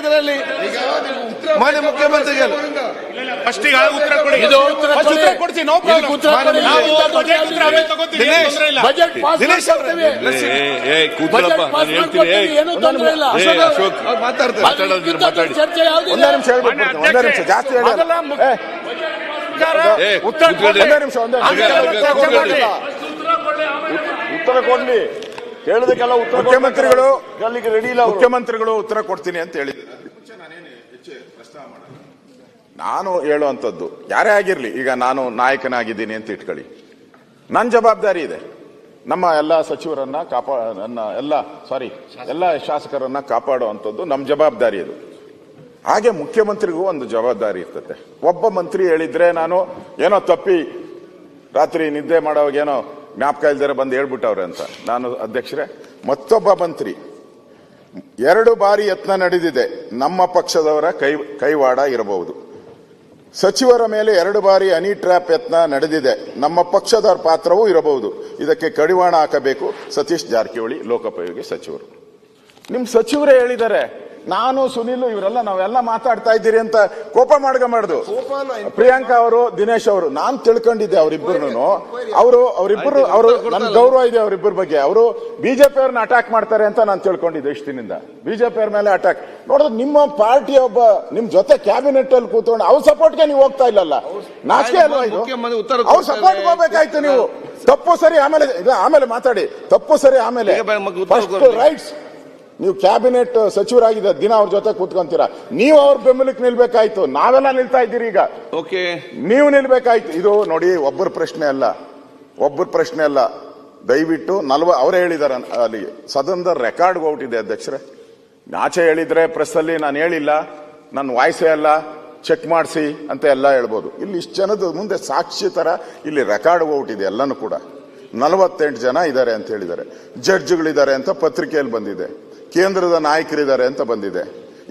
ಇದರಲ್ಲಿ ಮಾನ್ಯ ಮುಖ್ಯಮಂತ್ರಿಗೆ ಫಸ್ಟಿಗೆ ಉತ್ತರ ಕೊಡಿ. ಕೊಡ್ತೀನಿ, ನೋ ದಿನೇಶ್ ಕೂತ್ರಪ್ಪ, ನಾನು ಹೇಳ್ತೀನಿ. ಅಶೋಕ್ ಮಾತಾಡಿ. ಒಂದೇ ನಿಮಿಷ ಹೇಳ್ಬಿಟ್ಟು, ಒಂದೇ ನಿಮಿಷ ಜಾಸ್ತಿ ಹೇಳಲ್ಲ. ಉತ್ತರ ಕೊಡ್ಲಿ, ಕೇಳೋದಕ್ಕೆಲ್ಲ ಉತ್ತರ. ಮುಖ್ಯಮಂತ್ರಿಗಳು ರೆಡಿ ಇಲ್ಲ. ಮುಖ್ಯಮಂತ್ರಿಗಳು ಉತ್ತರ ಕೊಡ್ತೀನಿ ಅಂತ ಹೇಳಿದ್ರು. ನಾನು ಹೇಳುವಂಥದ್ದು ಯಾರೇ ಆಗಿರ್ಲಿ, ಈಗ ನಾನು ನಾಯಕನಾಗಿದ್ದೀನಿ ಅಂತ ಇಟ್ಕೊಳ್ಳಿ, ನನ್ನ ಜವಾಬ್ದಾರಿ ಇದೆ. ನಮ್ಮ ಎಲ್ಲ ಸಚಿವರನ್ನ ಎಲ್ಲ ಶಾಸಕರನ್ನ ಕಾಪಾಡುವಂಥದ್ದು ನಮ್ಮ ಜವಾಬ್ದಾರಿ ಇದು. ಹಾಗೆ ಮುಖ್ಯಮಂತ್ರಿಗೂ ಒಂದು ಜವಾಬ್ದಾರಿ ಇರ್ತದೆ. ಒಬ್ಬ ಮಂತ್ರಿ ಹೇಳಿದ್ರೆ ನಾನು ಏನೋ ತಪ್ಪಿ ರಾತ್ರಿ ನಿದ್ದೆ ಮಾಡೋವಾಗ ಏನೋ ಜ್ಞಾಪಕ ಇಲ್ದರೆ ಬಂದು ಹೇಳ್ಬಿಟ್ಟವ್ರೆ ಅಂತ. ನಾನು ಅಧ್ಯಕ್ಷರೇ, ಮತ್ತೊಬ್ಬ ಮಂತ್ರಿ 2 ಬಾರಿ ಯತ್ನ ನಡೆದಿದೆ, ನಮ್ಮ ಪಕ್ಷದವರ ಕೈವಾಡ ಇರಬಹುದು. ಸಚಿವರ ಮೇಲೆ 2 ಬಾರಿ ಹನಿ ಟ್ರ್ಯಾಪ್ ಯತ್ನ ನಡೆದಿದೆ, ನಮ್ಮ ಪಕ್ಷದವರ ಪಾತ್ರವೂ ಇರಬಹುದು. ಇದಕ್ಕೆ ಕಡಿವಾಣ ಹಾಕಬೇಕು ಸತೀಶ್ ಜಾರಕಿಹೊಳಿ, ಲೋಕೋಪಯೋಗಿ ಸಚಿವರು. ನಿಮ್ ಸಚಿವರೇ ಹೇಳಿದ್ದಾರೆ. ನಾನು ಸುನಿಲ್ ಇವರೆಲ್ಲ ನಾವೆಲ್ಲ ಮಾತಾಡ್ತಾ ಇದ್ದೀರಿ ಅಂತ ಕೋಪ ಮಾಡ್ದು ಪ್ರಿಯಾಂಕಾ ಅವರು, ದಿನೇಶ್ ಅವರು. ನಾನ್ ತಿಳ್ಕೊಂಡಿದ್ದೆ ಅವರಿಬ್ಬರು ನನ್ ಗೌರವ ಇದೆ ಅವರಿಬ್ಬರ ಬಗ್ಗೆ. ಅವರು ಬಿಜೆಪಿ ಅವ್ರನ್ನ ಅಟ್ಯಾಕ್ ಮಾಡ್ತಾರೆ ಅಂತ ನಾನು ತಿಳ್ಕೊಂಡಿದ್ದೆ ಇಷ್ಟು ದಿನದಿಂದ. ಬಿಜೆಪಿ ಅವ್ರ ಮೇಲೆ ಅಟ್ಯಾಕ್ ನೋಡಿದ್ರೆ ನಿಮ್ಮ ಪಾರ್ಟಿ ಒಬ್ಬ ನಿಮ್ ಜೊತೆ ಕ್ಯಾಬಿನೆಟ್ ಅಲ್ಲಿ ಕೂತ್ಕೊಂಡು ಅವ್ರ ಸಪೋರ್ಟ್ಗೆ ನೀವು ಹೋಗ್ತಾ ಇಲ್ಲಲ್ಲ, ನಾಚಿಕೆ ಅಲ್ವಾ ಇದು? ಅವ್ರ ಸಪೋರ್ಟ್ ಹೋಗ್ಬೇಕಾಯ್ತು ನೀವು. ತಪ್ಪು ಸರಿ ಆಮೇಲೆ ಮಾತಾಡಿ, ತಪ್ಪು ಸರಿ ಆಮೇಲೆ. ಫಸ್ಟ್ ರೈಟ್ಸ್, ನೀವು ಕ್ಯಾಬಿನೆಟ್ ಸಚಿವರಾಗಿದ್ದ ದಿನ ಅವ್ರ ಜೊತೆ ಕೂತ್ಕೊಂತೀರಾ, ನೀವು ಅವ್ರ ಬೆಂಬಲಕ್ಕೆ ನಿಲ್ಬೇಕಾಯ್ತು. ನಾವೆಲ್ಲ ನಿಲ್ತಾ ಇದ್ದೀರಿ ಈಗ, ನೀವು ನಿಲ್ಬೇಕಾಯ್ತು. ಇದು ನೋಡಿ, ಒಬ್ಬರ ಪ್ರಶ್ನೆ ಅಲ್ಲ. ದಯವಿಟ್ಟು ಅವರೇ ಹೇಳಿದಾರೆ ಅಲ್ಲಿ ಸದನದ ರೆಕಾರ್ಡ್ ಔಟಿದೆ ಅಧ್ಯಕ್ಷರೇ. ಆಚೆ ಹೇಳಿದ್ರೆ ಪ್ರೆಸ್ ಅಲ್ಲಿ ನಾನು ಹೇಳಿಲ್ಲ, ನನ್ನ ವಾಯ್ಸೇ ಅಲ್ಲ, ಚೆಕ್ ಮಾಡಿಸಿ ಅಂತ ಎಲ್ಲ ಹೇಳ್ಬೋದು. ಇಲ್ಲಿ ಇಷ್ಟು ಜನದ ಮುಂದೆ ಸಾಕ್ಷಿ ತರ ಇಲ್ಲಿ ರೆಕಾರ್ಡ್ ಔಟಿದೆ ಎಲ್ಲನೂ ಕೂಡ. 48 ಜನ ಇದ್ದಾರೆ ಅಂತ ಹೇಳಿದ್ದಾರೆ, ಜಡ್ಜ್ಗಳಿದ್ದಾರೆ ಅಂತ ಪತ್ರಿಕೆಯಲ್ಲಿ ಬಂದಿದೆ, ಕೇಂದ್ರದ ನಾಯಕರಿದ್ದಾರೆ ಅಂತ ಬಂದಿದೆ.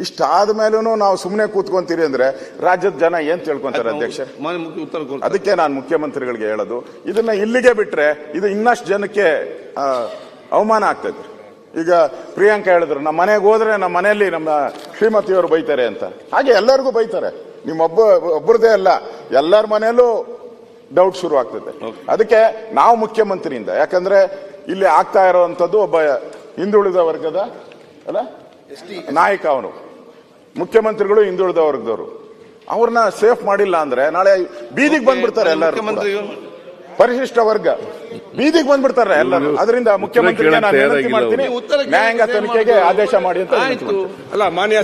ಇಷ್ಟಾದ ಮೇಲೂ ನಾವು ಸುಮ್ಮನೆ ಕೂತ್ಕೊಂತೀರಿ ಅಂದ್ರೆ ರಾಜ್ಯದ ಜನ ಏನ್ ತಿಳ್ಕೊಂತಾರೆ ಅಧ್ಯಕ್ಷ? ಅದಕ್ಕೆ ನಾನು ಮುಖ್ಯಮಂತ್ರಿಗಳಿಗೆ ಹೇಳೋದು, ಇದನ್ನ ಇಲ್ಲಿಗೆ ಬಿಟ್ರೆ ಇದು ಇನ್ನಷ್ಟು ಜನಕ್ಕೆ ಅವಮಾನ ಆಗ್ತೈತೆ. ಈಗ ಪ್ರಿಯಾಂಕಾ ಹೇಳಿದ್ರು, ನಮ್ಮ ಮನೆಗೆ ಹೋದ್ರೆ ನಮ್ಮ ಮನೆಯಲ್ಲಿ ನಮ್ಮ ಶ್ರೀಮತಿಯವರು ಬೈತಾರೆ ಅಂತ. ಹಾಗೆ ಎಲ್ಲರಿಗೂ ಬೈತಾರೆ, ಒಬ್ಬರದೇ ಅಲ್ಲ, ಎಲ್ಲರ ಮನೆಯಲ್ಲೂ ಡೌಟ್ ಶುರು ಆಗ್ತದೆ. ಅದಕ್ಕೆ ನಾವು ಮುಖ್ಯಮಂತ್ರಿಯಿಂದ, ಯಾಕಂದ್ರೆ ಇಲ್ಲಿ ಆಗ್ತಾ ಇರೋವಂಥದ್ದು ಒಬ್ಬ ಹಿಂದುಳಿದ ವರ್ಗದ ನಾಯಕ, ಅವನು ಮುಖ್ಯಮಂತ್ರಿಗಳು ಹಿಂದುಳಿದ ವರ್ಗದವರು. ಅವ್ರನ್ನ ಸೇಫ್ ಮಾಡಿಲ್ಲ ಅಂದ್ರೆ ನಾಳೆ ಬೀದಿಗೆ ಬಂದ್ಬಿಡ್ತಾರೆ ಎಲ್ಲರೂ. ಪರಿಶಿಷ್ಟ ವರ್ಗ ಬೀದಿಗೆ ಬಂದ್ಬಿಡ್ತಾರೆ ಎಲ್ಲರೂ. ಅದರಿಂದ ಮುಖ್ಯಮಂತ್ರಿಗೆ ನಾನು ವಿನಂತಿ ಮಾಡ್ತೀನಿ, ನ್ಯಾಯಾಂಗ ತನಿಖೆಗೆ ಆದೇಶ ಮಾಡಿ ಅಂತ. ಅಲ್ಲ ಮಾನ್ಯ